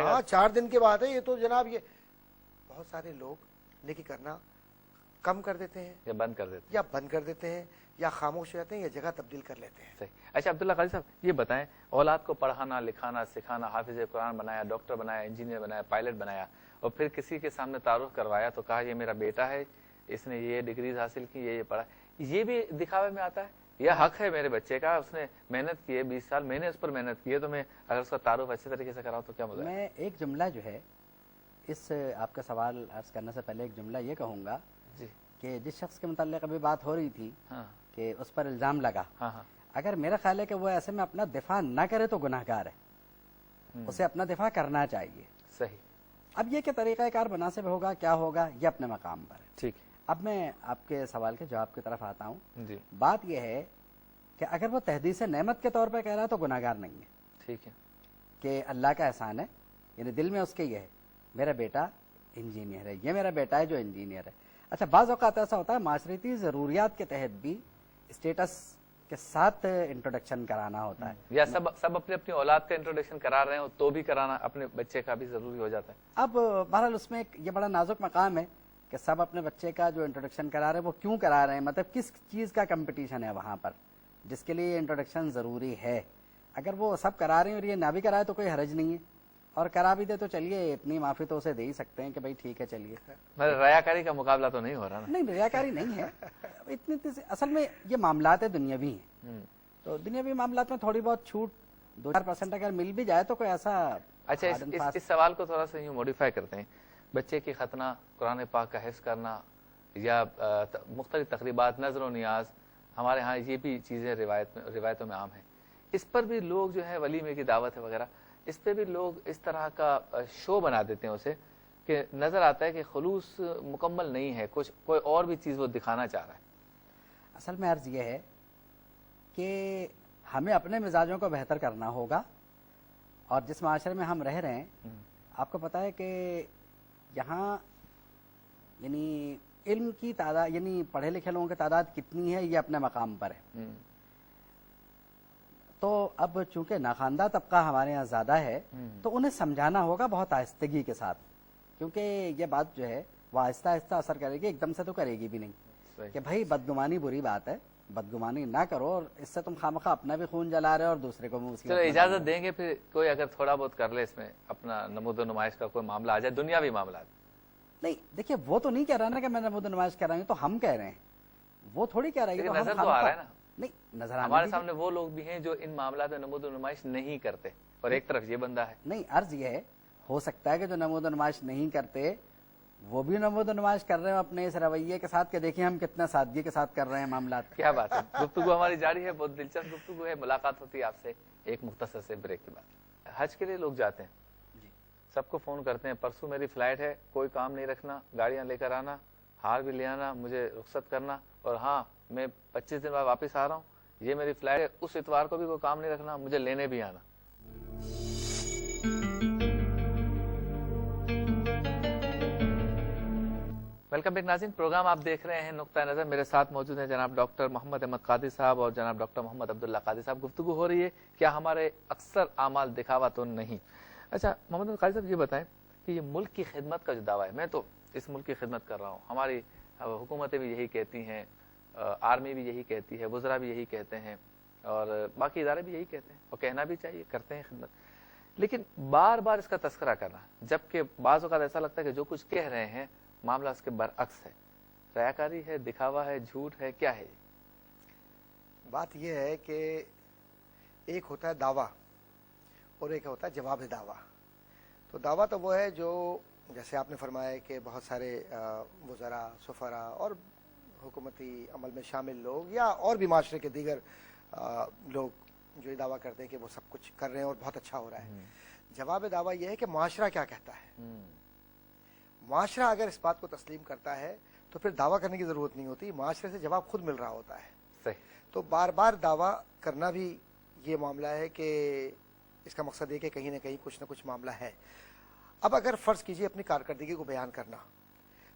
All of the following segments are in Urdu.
ہاں 4 دن کے بعد ہے یہ تو جناب. یہ بہت سارے لوگ نیکی کرنا کم کر دیتے ہیں یا بند کر دیتے ہیں, یا بند کر دیتے ہیں, یا خاموش رہتے ہیں, یا جگہ تبدیل کر لیتے ہیں. صحیح. اچھا عبداللہ قاضی صاحب یہ بتائیں, اولاد کو پڑھانا لکھانا سکھانا, حافظ قرآن بنایا, ڈاکٹر بنایا, انجینئر بنایا, پائلٹ بنایا, اور پھر کسی کے سامنے تعارف کروایا تو کہا یہ میرا بیٹا ہے, اس نے یہ ڈگریز حاصل کی, یہ پڑھا, یہ بھی دکھاوے میں آتا ہے؟ یہ حق ہے میرے بچے کا, اس نے محنت کی ہے 20 سال, میں نے اس پر محنت کی ہے, تو میں اگر اس کا تعارف اچھے طریقے سے کراؤں تو کیا مزہ ہے؟ میں ایک جملہ جو ہے اس آپ کا سوال عرض کرنے سے پہلے ایک جملہ یہ کہوں گا جی کہ جس شخص کے متعلق ابھی بات ہو رہی تھی ہاں کہ اس پر الزام لگا, ہاں ہاں اگر میرا خیال ہے کہ وہ ایسے میں اپنا دفاع نہ کرے تو گناہ گار ہے, اسے اپنا دفاع کرنا چاہیے. صحیح. اب یہ کہ طریقہ کار مناسب ہوگا کیا ہوگا یہ اپنے مقام پر ہے. ٹھیک ہے. اب میں آپ کے سوال کے جواب کی طرف آتا ہوں. جی بات یہ ہے کہ اگر وہ تحدیث نعمت کے طور پہ کہہ رہا ہے تو گناہ گار نہیں ہے, ٹھیک ہے, کہ اللہ کا احسان ہے, یعنی دل میں اس کے یہ ہے میرا بیٹا انجینئر ہے, یہ میرا بیٹا ہے جو انجینئر ہے. اچھا بعض اوقات ایسا ہوتا ہے معاشرتی ضروریات کے تحت بھی اسٹیٹس کے ساتھ انٹروڈکشن کرانا ہوتا ہے, یا سب اپنی اپنی اولاد کا انٹروڈکشن کرا رہے ہیں تو بھی کرانا اپنے بچے کا بھی ضروری ہو جاتا ہے. اب بہرحال اس میں ایک یہ بڑا نازک مقام ہے کہ سب اپنے بچے کا جو انٹروڈکشن کرا رہے ہیں وہ کیوں کرا رہے ہیں, مطلب کس چیز کا کمپٹیشن ہے وہاں پر جس کے لیے انٹروڈکشن ضروری ہے. اگر وہ سب کرا رہے ہیں اور یہ نہ بھی کرائے تو کوئی حرج نہیں ہے, اور کرا بھی دے تو چلیے اتنی معافی تو اسے دے ہی سکتے ہیں کہ بھائی ٹھیک ہے چلیے. ریاکاری کا مقابلہ تو نہیں ہو رہا نا؟ نہیں ریاکاری نہیں ہے, اتنی اصل میں یہ معاملات دنیاوی ہیں, تو دنیاوی معاملات میں تھوڑی بہت چھوٹ 2-4% اگر مل بھی جائے تو کوئی ایسا. اچھا اس سوال کو تھوڑا سا یوں موڈیفائی کرتے ہیں, بچے کی ختنہ, قرآن پاک کا حفظ کرنا, یا مختلف تقریبات, نظر و نیاز, ہمارے ہاں یہ بھی چیزیں روایتوں میں عام ہیں. اس پر بھی لوگ جو ہے ولیمے کی دعوت ہے وغیرہ, اس پہ بھی لوگ اس طرح کا شو بنا دیتے ہیں اسے کہ نظر آتا ہے کہ خلوص مکمل نہیں ہے, کچھ کوئی اور بھی چیز وہ دکھانا چاہ رہا ہے. اصل میں عرض یہ ہے کہ ہمیں اپنے مزاجوں کو بہتر کرنا ہوگا, اور جس معاشرے میں ہم رہ رہے ہیں آپ کو پتہ ہے کہ یہاں یعنی علم کی تعداد, یعنی پڑھے لکھے لوگوں کی تعداد کتنی ہے یہ اپنے مقام پر ہے. تو اب چونکہ ناخواندہ طبقہ ہمارے یہاں زیادہ ہے تو انہیں سمجھانا ہوگا بہت آہستگی کے ساتھ, کیونکہ یہ بات جو ہے وہ آہستہ آہستہ اثر کرے گی, ایک دم سے تو کرے گی بھی نہیں کہ بھائی بدگمانی بری بات ہے, بدگمانی نہ کرو, اور اس سے تم خواہ اپنا بھی خون جلا رہے ہو اور دوسرے کو چلو اجازت دیں گے پھر کوئی اگر تھوڑا بہت کر لے اس میں اپنا نمود و نمائش کا کوئی معاملہ آ جائے, دنیاوی معاملات. نہیں دیکھیے وہ تو نہیں کہہ رہا نا کہ میں نمود و نمائش کر رہا ہوں, تو ہم کہہ رہے ہیں, وہ تھوڑی کہہ رہا ہے. نظر تو آ رہا ہے نا, نہیں نظر ہمارے سامنے وہ لوگ بھی ہیں جو ان معاملات میں نمود و نمائش نہیں کرتے, اور ایک طرف یہ بندہ ہے. نہیں عرض یہ ہے, ہو سکتا ہے کہ جو نمود و نمائش نہیں کرتے وہ بھی نمود و نمائش کر رہے ہیں اپنے اس رویے کے ساتھ کہ دیکھیں ہم کتنا سادگی کے ساتھ کر رہے ہیں معاملات. کیا بات ہے, گفتگو ہماری جاری ہے, بہت دلچسپ گفتگو ہے. ملاقات ہوتی ہے آپ سے ایک مختصر سے بریک کے بعد. حج کے لیے لوگ جاتے ہیں, سب کو فون کرتے ہیں, پرسوں میری فلائٹ ہے, کوئی کام نہیں رکھنا, گاڑیاں لے کر آنا, ہار بھی لے آنا, مجھے رخصت کرنا, اور ہاں میں 25 دن بعد واپس آ رہا ہوں, یہ میری فلائٹ ہے, اس اتوار کو بھی کوئی کام نہیں رکھنا, مجھے لینے بھی آنا. ویلکم بیک ناظرین, پروگرام آپ دیکھ رہے ہیں نقطہ نظر. میرے ساتھ موجود ہیں جناب ڈاکٹر محمد احمد قادری صاحب اور جناب ڈاکٹر محمد عبداللہ قادری صاحب. گفتگو ہو رہی ہے کیا ہمارے اکثر اعمال دکھاوا تو نہیں. اچھا محمد قادری صاحب یہ بتائیں کہ یہ ملک کی خدمت کا جو دعویٰ ہے, میں تو اس ملک کی خدمت کر رہا ہوں, ہماری حکومتیں بھی یہی کہتی ہیں, آرمی بھی یہی کہتی ہے, وزراء بھی یہی کہتے ہیں, اور باقی ادارے بھی یہی کہتے ہیں, اور کہنا بھی چاہیے, کرتے ہیں خدمت, لیکن بار بار اس کا تذکرہ کرنا, جبکہ بعض اوقات ایسا لگتا ہے کہ جو کچھ کہہ رہے ہیں معاملہ اس کے برعکس ہے. ریاکاری ہے, دکھاوا ہے, جھوٹ ہے, کیا ہے؟ بات یہ ہے کہ ایک ہوتا ہے دعویٰ اور ایک ہوتا ہے جواب دعویٰ. تو دعویٰ تو وہ ہے جو جیسے آپ نے فرمایا کہ بہت سارے وزراء, سفراء اور حکومتی عمل میں شامل لوگ یا اور بھی معاشرے کے دیگر لوگ جو یہ دعویٰ کرتے ہیں کہ وہ سب کچھ کر رہے ہیں اور بہت اچھا ہو رہا ہے. جواب دعویٰ یہ ہے کہ معاشرہ کیا کہتا ہے. معاشرہ اگر اس بات کو تسلیم کرتا ہے تو پھر دعویٰ کرنے کی ضرورت نہیں ہوتی, معاشرے سے جواب خود مل رہا ہوتا ہے. صحیح. تو بار بار دعویٰ کرنا بھی یہ معاملہ ہے کہ اس کا مقصد یہ کہ کہیں نہ کہیں کچھ نہ کچھ معاملہ ہے. اب اگر فرض کیجئے اپنی کارکردگی کو بیان کرنا,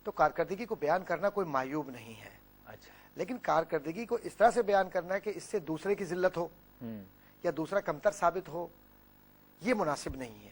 تو کارکردگی کو بیان کرنا کوئی معیوب نہیں ہے. اچھا. لیکن کارکردگی کو اس طرح سے بیان کرنا ہے کہ اس سے دوسرے کی ذلت ہو یا دوسرا کمتر ثابت ہو, یہ مناسب نہیں ہے.